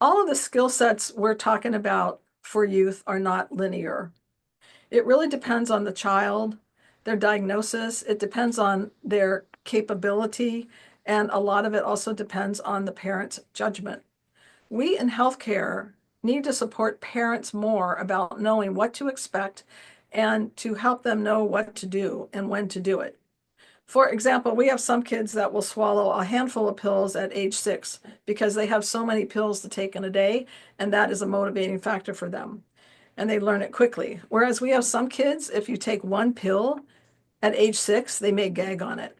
all of the skill sets we're talking about for youth are not linear. It really depends on the child, their diagnosis, it depends on their capability, and a lot of it also depends on the parent's judgment. We in healthcare need to support parents more about knowing what to expect and to help them know what to do and when to do it. For example, we have some kids that will swallow a handful of pills at age 6 because they have so many pills to take in a day, and that is a motivating factor for them. And they learn it quickly. Whereas we have some kids, if you take one pill at age 6, they may gag on it.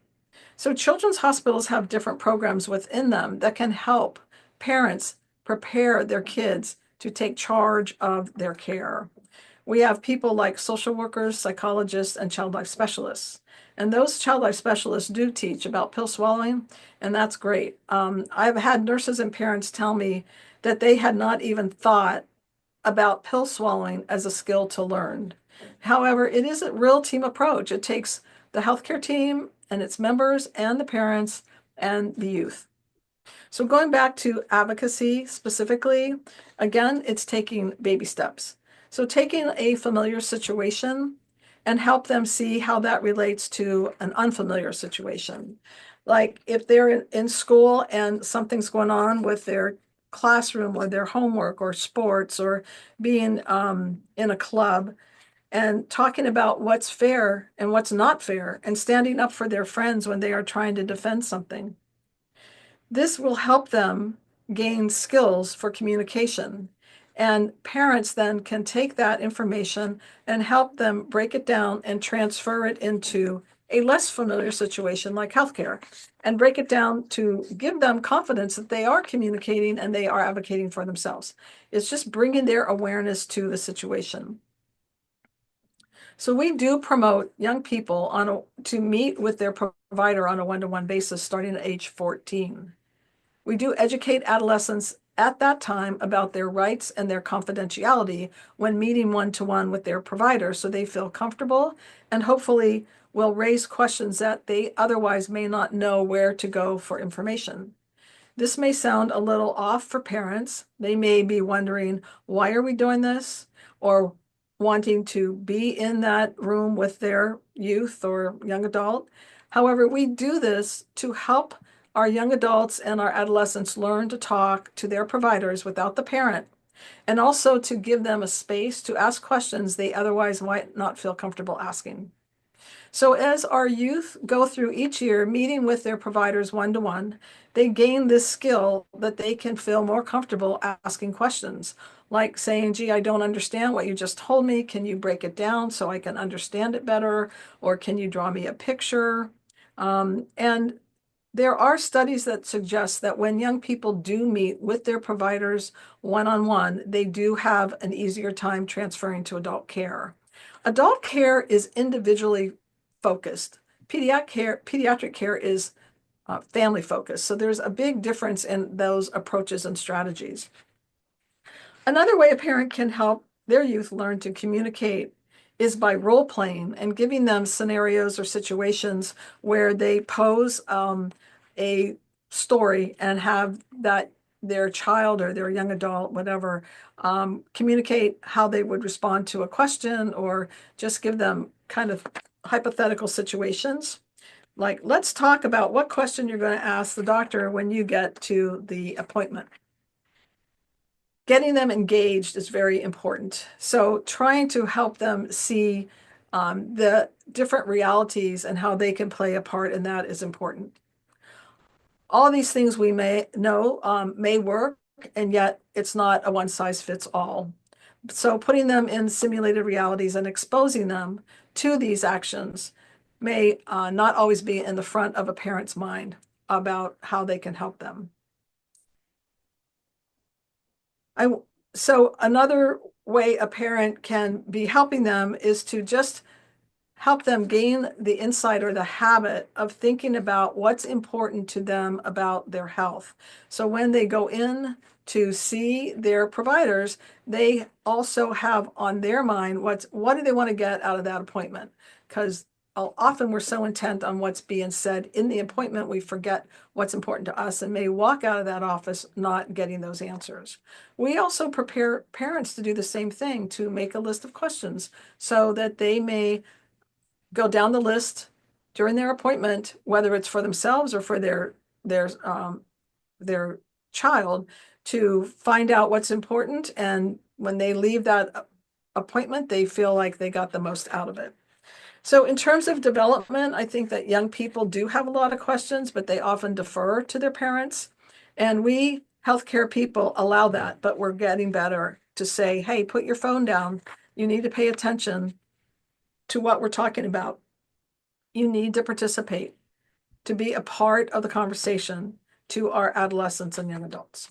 So children's hospitals have different programs within them that can help parents prepare their kids to take charge of their care. We have people like social workers, psychologists, and child life specialists. And those child life specialists do teach about pill swallowing, and that's great. I've had nurses and parents tell me that they had not even thought about pill swallowing as a skill to learn. However, it is a real team approach. It takes the healthcare team and its members and the parents and the youth. So going back to advocacy specifically, again, it's taking baby steps. So taking a familiar situation and help them see how that relates to an unfamiliar situation. Like if they're in school and something's going on with their classroom or their homework or sports or being in a club, and talking about what's fair and what's not fair and standing up for their friends when they are trying to defend something. This will help them gain skills for communication. And parents then can take that information and help them break it down and transfer it into a less familiar situation like healthcare and break it down to give them confidence that they are communicating and they are advocating for themselves. It's just bringing their awareness to the situation. So we do promote young people to meet with their provider on a one-to-one basis starting at age 14. We do educate adolescents at that time about their rights and their confidentiality when meeting one-to-one with their provider so they feel comfortable and hopefully will raise questions that they otherwise may not know where to go for information. This may sound a little off for parents. They may be wondering, why are we doing this? Or wanting to be in that room with their youth or young adult. However, we do this to help our young adults and our adolescents learn to talk to their providers without the parent, and also to give them a space to ask questions they otherwise might not feel comfortable asking. So as our youth go through each year meeting with their providers one-to-one, they gain this skill that they can feel more comfortable asking questions, like saying, gee, I don't understand what you just told me. Can you break it down so I can understand it better? Or can you draw me a picture? And there are studies that suggest that when young people do meet with their providers one-on-one, they do have an easier time transferring to adult care. Adult care is individually focused. Pediatric care is family focused. So there's a big difference in those approaches and strategies. Another way a parent can help their youth learn to communicate is by role playing and giving them scenarios or situations where they pose a story and have that their child or their young adult, whatever, communicate how they would respond to a question or just give them kind of hypothetical situations. Like, let's talk about what question you're going to ask the doctor when you get to the appointment. Getting them engaged is very important. So trying to help them see the different realities and how they can play a part in that is important. All these things we may know may work, and yet it's not a one size fits all. So putting them in simulated realities and exposing them to these actions may not always be in the front of a parent's mind about how they can help them. So another way a parent can be helping them is to just help them gain the insight or the habit of thinking about what's important to them about their health. So when they go in to see their providers, they also have on their mind what do they want to get out of that appointment? Because often we're so intent on what's being said in the appointment, we forget what's important to us and may walk out of that office not getting those answers. We also prepare parents to do the same thing, to make a list of questions so that they may go down the list during their appointment, whether it's for themselves or for their child, to find out what's important. And when they leave that appointment, they feel like they got the most out of it. So in terms of development, I think that young people do have a lot of questions, but they often defer to their parents. And we healthcare people allow that, but we're getting better to say, hey, put your phone down. You need to pay attention to what we're talking about. You need to participate, to be a part of the conversation to our adolescents and young adults.